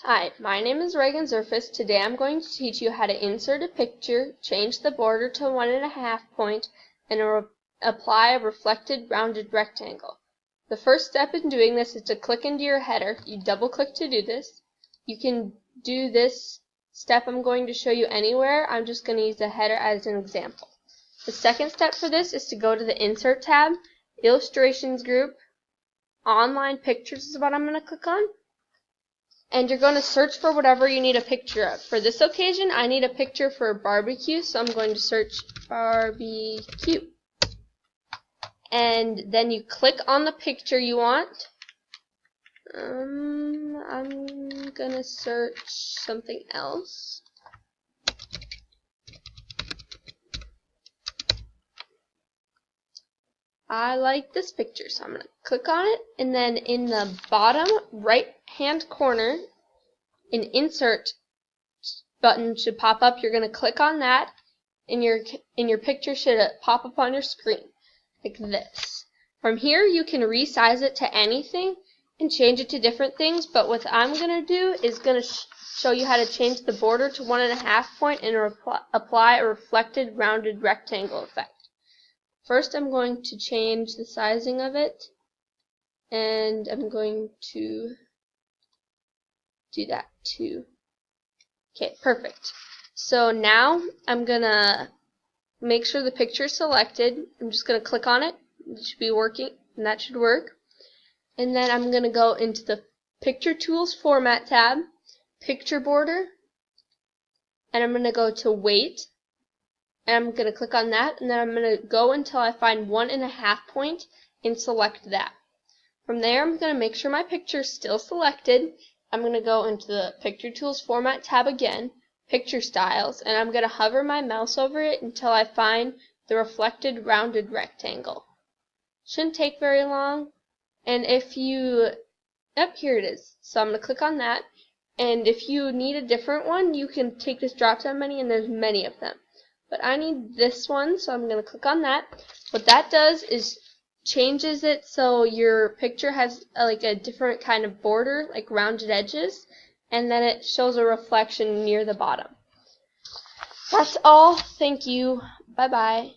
Hi, my name is Reagan Zerfus. Today I'm going to teach you how to insert a picture, change the border to 1.5 point, and apply a reflected rounded rectangle. The first step in doing this is to click into your header. You double click to do this. You can do this step I'm going to show you anywhere. I'm just going to use the header as an example. The second step for this is to go to the Insert tab, Illustrations group, Online Pictures is what I'm going to click on. And you're going to search for whatever you need a picture of. For this occasion, I need a picture for a barbecue, so I'm going to search barbecue. And then you click on the picture you want. I'm going to search something else. I like this picture, so I'm going to click on it, and then in the bottom right hand corner, an Insert button should pop up. You're going to click on that, and your picture should pop up on your screen like this. From here, you can resize it to anything and change it to different things, but what I'm going to do is going to show you how to change the border to 1.5 point and apply a reflected rounded rectangle effect. First, I'm going to change the sizing of it, and I'm going to do that too. Okay, perfect. So now I'm going to make sure the picture is selected. I'm just going to click on it. It should be working, and that should work. And then I'm going to go into the Picture Tools Format tab, Picture Border, and I'm going to go to Weight. And I'm going to click on that, and then I'm going to go until I find 1.5 point and select that. From there, I'm going to make sure my picture is still selected. I'm going to go into the Picture Tools Format tab again, Picture Styles, and I'm going to hover my mouse over it until I find the reflected rounded rectangle. Shouldn't take very long. And if you, here it is. So I'm going to click on that. And if you need a different one, you can take this drop down menu, and there's many of them. But I need this one, so I'm going to click on that. What that does is changes it so your picture has like a different kind of border, like rounded edges, and then it shows a reflection near the bottom. That's all. Thank you. Bye-bye.